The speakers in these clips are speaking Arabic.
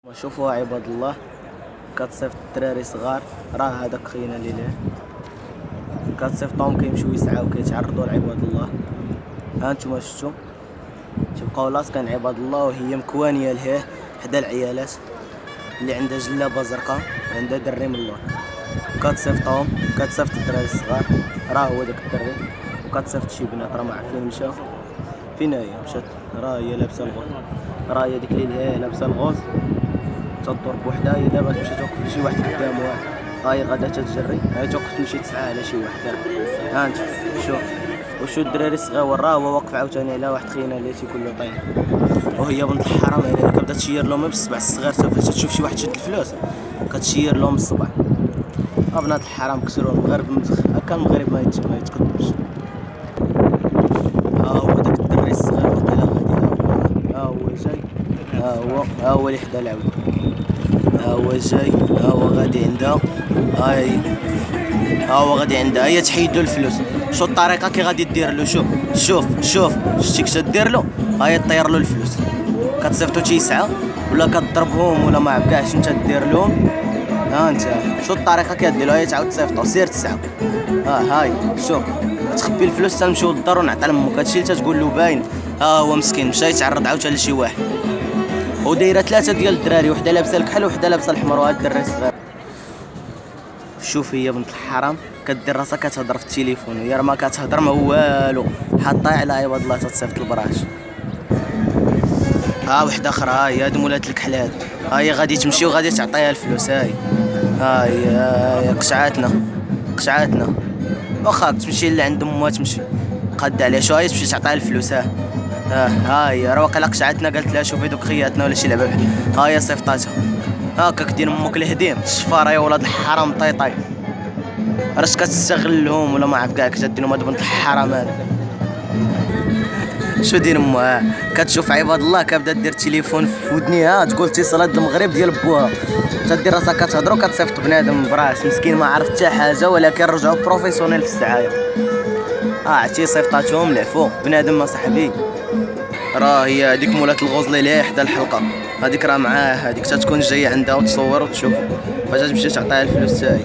شوفوا عباد الله، كتصيفط الدراري صغار. راه هذاك خينا اللي كتصيفطهم كيمشيو يسعاو كيتعرضوا لعباد الله. ها نتوما شفتوا تيبقاو لاصقين عباد الله وهي مكوانيه لهيه حدا العيالات اللي عندها جلابه زرقاء عندها دري من اللور. كتصيفط الدراري الصغار. راه هو داك الدري وكتصيفط شي بنات راه ما عارفين مشاو فين هي مشات. راه هي لابسه الغوز، راه هي ديك اللي هي لابسه الغوز تضرب بوحدها. هي دابا تمشي توقف لشي واحد قدامها، ها هي غادا تتجري، هي توقف تمشي تسعى على شي واحد. ها انت وشو الدراري الصغيور راه هو واقف عاوتاني على واحد خينا اللي تيكون له طين. وهي بنت الحرام يعني كتبدا تشير لهم بالصبع الصغير. فاش تشوف شي واحد شد الفلوس كتشير لهم بالصبع. بنات الحرام كسروا المغرب هكا المغرب ما يتقدمش. ها هو داك الدري الصغير وقيلا غادي، ها هو جاي، ها هو اللي حدا العود، ها هو جاي، ها هو غادي عندها، ها هو غادي عندها. هي تحيد له الفلوس. شو الطريقه كي غادي دير له؟ شوف شتي كي تدير له، ها هي طير له الفلوس. كتصيفطو تيسعى ولا كضربهم ولا ما عرف كاع شنو تدير لهم. ها انت شو الطريقه كدير له؟ هي تعاود تصيفطو سير تسعى. هاي شوف تخبي الفلوس تنمشيو للدار ونعطي لامك. هادشي اللي تتقول له باين. ها هو مسكين مشى يتعرض عاوتاني لشي واحد ودايره ثلاثه ديال الدراري، وحده لابسه الكحل وحده لابسه الحمر وهاد الدري الصغير. شوف هي بنت الحرام كدير راسها كتهضر في التليفون وهي راه ما كتهضر ما والو، حاطه على عباد الله تتصيفط البراش. ها وحده اخرى، ها هي هاد مولات الكحل هادي، ها هي غادي تمشي وغادي تعطيها الفلوس. ها هي قشعاتنا واخا تمشي لعند امها تمشي قاد عليها شو هي تمشي تعطيها الفلوس. ها هي راه واقيلا قشعتنا قالت لها شوفي دوك خياتنا ولا شي لعبه بحال. ها هي صيفطاتها. هاكا كدير امك الهديم الشفاره يا ولاد الحرام طيطاي. راش كتستغلهم ولا ما عرف كاع كتدير لهم هاد بنت الحرام هذا. شو دير امها كتشوف عباد الله كتبدا دير التليفون في ودنيها تقول اتصالات المغرب ديال بوها. تدير راسها كتهضر وكتصيفط بنادم براس مسكين ما عرف حتى حاجه، ولكن رجعوا بروفيسيونيل في السعايه. عرفتي صيفطاتهم العفو بنادم صاحبي. راه هي هذيك مولات الغوزلي اللي حدا الحلقه هذيك راه معاه، هذيك تتكون جايه عندها وتصور وتشوف فاش تمشي تعطيها الفلوس تاعي.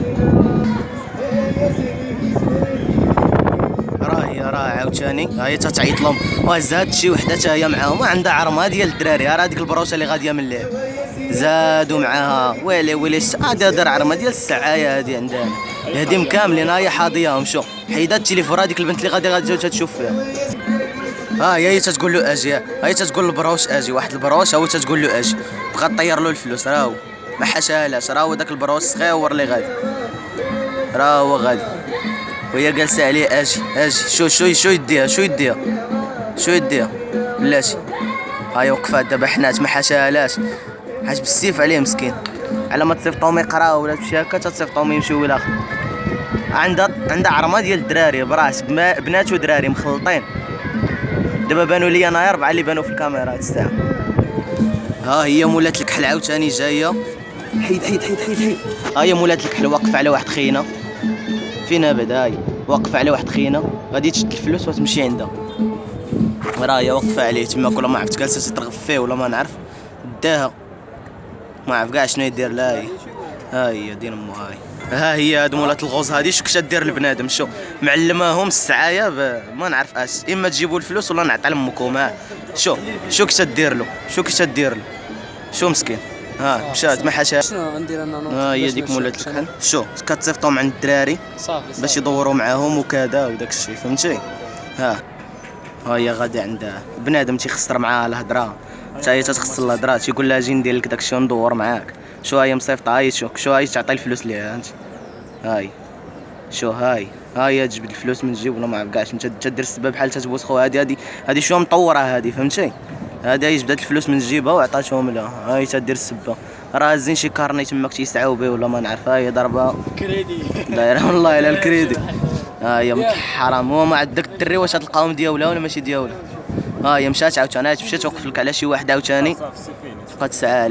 راه عاوتاني ها هي تتعيط لهم وزاد شي وحده حتى هي معاهم عندها عرمه ديال الدراري. راه هذيك البروشه اللي غاديه من اللعب زادوا معاها ويلي دار عرمه ديال السعايه هذه عندها الهديم كاملين. ها هي حاضياهم. شو حيدات التليفون هذيك البنت اللي غادي تشوف فيها. ها هي تتقول له اجي، هي تتقول للبروش اجي، واحد البروش هو تتقول له اجي بغا طير له الفلوس. راه هو ما حاشاهالاش، راه هو داك البروش صغيور اللي غادي، راه هو غادي وهي جالسه عليه اجي. شو يديها بلاتي. هاي وقفات دابا حنات ما حاشاهالاش، حاج بالسيف عليه مسكين. على ما تصيفطهم يقراو ولا تمشي هكا تصيفطهم يمشيو الى اخر. عندها عرمه ديال الدراري براس بنات ودراري مخلطين. دابا بانوا لي انايا 4 اللي بانوا في الكاميرا هاد الساعه. ها هي مولات الكحل عاوتاني جايه. حيد. ها هي مولات الكحل واقفه على واحد خينا. فينا بعدا هاي واقفه على واحد خينا غادي تشد الفلوس وتمشي عندها. راه هي واقفه عليه تماك ولا ما عرفت جالسه ترغب فيه ولا ما نعرف داها ما عرف كاع شنو يدير لها. ها هي دين امو. ها هي هاد مولات الغوز هادي شو كتدير البنادم. شو معلماهم السعايه ما نعرف اش، اما تجيبوا الفلوس ولا نعطي لامكم. شو كتدير له شو مسكين. مشات ما حاشا. شنو ندير انا؟ ها هي ديك مولات الكحل. شو كتصيفطهم عند الدراري باش يدوروا معاهم وكذا وداك الشيء فهمتي. ها هي غادي عندها بنادم تيخسر معاها الهضره، حتى هي تتخسر الهضره تيقول لها اجي ندير لك داك الشيء وندور معاك. شو هي مصيفطه. هاي شو هي تعطي الفلوس ليها انت. هاي هي تجبد الفلوس من الجيب ولا ما عرف كاع شنو تدير السبب بحال تتبوسخو. هادي شو مطوره هادي فهمتي. هي جبدات الفلوس من جيبها وعطاتهم لها. هاي تدير السبه راه هازين شي كارني تماك تيسعاو به ولا ما نعرف. هي ضربه كريدي دايره والله الا الكريدي. هي من الحرام هو ما عند داك الدري واش تلقاهم دياوله ولا ماشي دياوله. هي مشات عاوتاني تمشي توقف لك على شي واحد عاوتاني تبقى تسعى